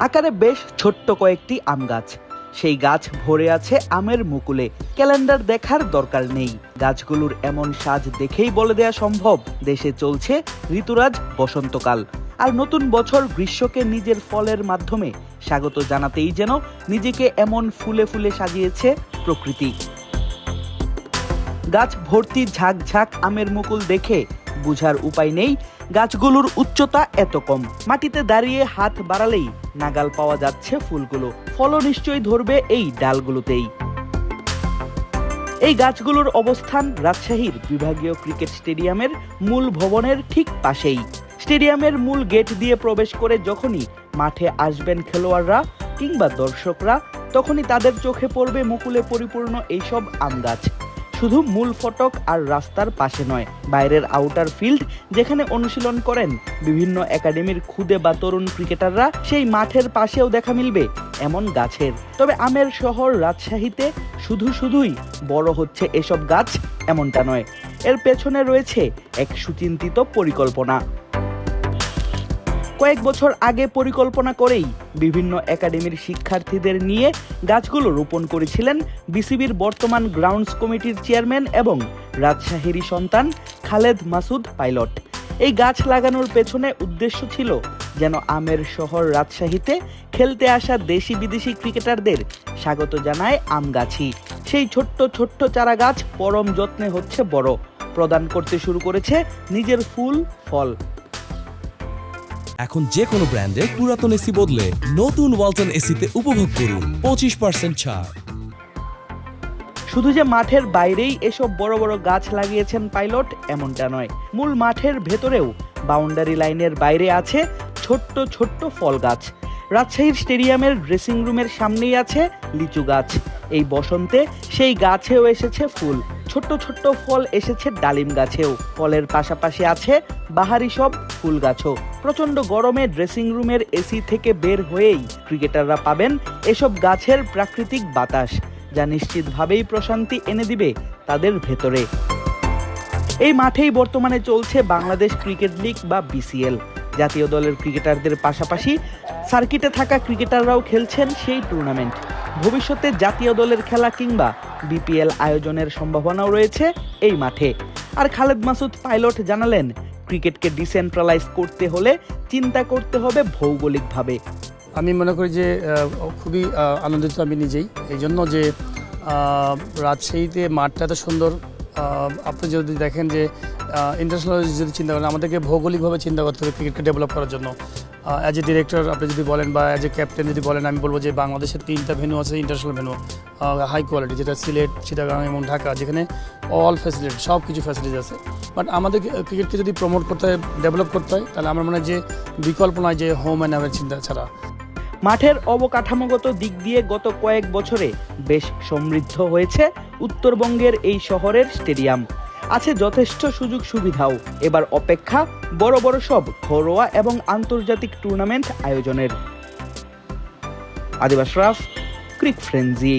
আকারে বেশ ছোট্ট কয়েকটি আম গাছ, সেই গাছ ভরে আছে আমের মুকুলে। ক্যালেন্ডার দেখার দরকার নেই, গাছগুলোর এমন সাজ দেখেই বলে দেয়া সম্ভব দেশে চলছে ঋতুরাজ বসন্তকাল। আর নতুন বছর গ্রীষ্মকে নিজের ফলের মাধ্যমে স্বাগত জানাতেই যেন নিজেকে এমন ফুলে ফুলে সাজিয়েছে প্রকৃতি। গাছ ভর্তি ঝাঁক ঝাঁক আমের মুকুল দেখে বুঝার উপায় নেই গাছগুলোর উচ্চতা এত কম। মাটিতে দাঁড়িয়ে হাত বাড়ালেই নাগাল পাওয়া যাচ্ছে ফুলগুলো, ফলও নিশ্চয়ই ধরবে এই ডালগুলোতেই। এই গাছগুলোর অবস্থান রাজশাহীর বিভাগীয় ক্রিকেট স্টেডিয়ামের মূল ভবনের ঠিক পাশেই। স্টেডিয়ামের মূল গেট দিয়ে প্রবেশ করে যখনই মাঠে আসবেন খেলোয়াড়রা কিংবা দর্শকরা, তখনই তাদের চোখে পড়বে মুকুলে পরিপূর্ণ এইসব আম গাছ। শুধু মূল ফটক আর রাস্তার পাশে নয়, বাইরের আউটার ফিল্ড যেখানে অনুশীলন করেন বিভিন্ন একাডেমির খুদে বা তরুণ ক্রিকেটাররা, সেই মাঠের পাশেও দেখা মিলবে এমন গাছের। তবে আমের শহর রাজশাহীতে শুধুই বড় হচ্ছে এসব গাছ এমনটা নয়, এর পেছনে রয়েছে এক সুচিন্তিত পরিকল্পনা। কয়েক বছর আগে পরিকল্পনা করেই বিভিন্ন একাডেমির শিক্ষার্থীদের নিয়ে গাছগুলো রোপণ করেছিলেন বিসিবির বর্তমান গ্রাউন্ডস কমিটির চেয়ারম্যান এবং রাজশাহীরই সন্তান খালেদ মাসুদ পাইলট। এই গাছ লাগানোর পেছনে উদ্দেশ্য ছিল যেন আমের শহর রাজশাহীতে খেলতে আসা দেশি বিদেশি ক্রিকেটারদের স্বাগত জানায় আমগাছি। সেই ছোট্ট ছোট্ট চারা গাছ পরম যত্নে হচ্ছে বড়, প্রদান করতে শুরু করেছে নিজের ফুল ফল। এখন যে কোনো ব্র্যান্ডের পুরাতন এসি বদলে নতুন ওয়ালটন এসিতে উপভোগ করুন 25% ছাড়। শুধু যে মাঠের বাইরেই এসব বড় বড় গাছ লাগিয়েছেন পাইলট এমনটা নয়, মূল মাঠের ভেতরেও বাউন্ডারি লাইনের বাইরে আছে ছোট্ট ছোট্ট ফল গাছ। রাজশাহীর স্টেডিয়ামের ড্রেসিং রুমের সামনেই আছে লিচু গাছ। এই বসন্তে সেই গাছেও এসেছে ফুল, ছোট্ট ছোট্ট ফল এসেছে ডালিম গাছেও। ফলের পাশাপাশি আছে বাহারি সব ফুল গাছও। প্রচন্ড গরমে ড্রেসিং রুমের এসি থেকে বের হয়েই ক্রিকেটাররা পাবেন এসব গাছের প্রাকৃতিক বাতাস, যা নিশ্চিতভাবেই প্রশান্তি এনে দিবে তাদের ভেতরে। এই মাঠেই বর্তমানে চলছে বাংলাদেশ ক্রিকেট লিগ বা বিসিএল। জাতীয় দলের ক্রিকেটারদের পাশাপাশি সার্কিটে থাকা ক্রিকেটাররাও খেলছেন সেই টুর্নামেন্ট। ভবিষ্যতে জাতীয় দলের খেলা কিংবা বিপিএল আয়োজনের সম্ভাবনাও রয়েছে এই মাঠে। আর খালেদ মাসুদ পাইলট জানালেন, ক্রিকেটকে ডিসেন্ট্রালাইজ করতে হলে চিন্তা করতে হবে ভৌগোলিকভাবে। আমি মনে করি যে খুবই আনন্দিত আমি নিজেই, এই জন্য যে রাজশাহীতে মাঠটা এত সুন্দর। আপনি যদি দেখেন যে ইন্টারন্যাশনাল যদি চিন্তা করেন, আমাদেরকে ভৌগোলিকভাবে চিন্তা করতে হবে ক্রিকেটকে ডেভেলপ করার জন্য। অ্যাজ এ ডিরেক্টর আপনি যদি বলেন বা অ্যাজ এ ক্যাপ্টেন যদি বলেন, আমি বলবো যে বাংলাদেশের 3টা ভেন্যু আছে ইন্টারন্যাশনাল ভেন্যু, হাই কোয়ালিটি, যেটা সিলেট, চিটাগাং এবং ঢাকা, যেখানে অল ফ্যাসিলিটি, সব কিছু ফ্যাসিলিটি আছে। বাট আমাদের ক্রিকেটকে যদি প্রমোট করতে হয়, ডেভেলপ করতে হয়, তাহলে আমার মনে হয় যে বিকল্প নয় যে হোম অ্যান্ড অ্যাওয়ে চিন্তা ছাড়া। মাঠের অবকাঠামোগত দিক দিয়ে গত কয়েক বছরে বেশ সমৃদ্ধ হয়েছে উত্তরবঙ্গের এই শহরের স্টেডিয়াম। আছে যথেষ্ট সুযোগ সুবিধাও। এবার অপেক্ষা বড় বড় সব ঘরোয়া এবং আন্তর্জাতিক টুর্নামেন্ট আয়োজনের। আদিব আশরাফ, ক্রিক ফ্রেন্জি।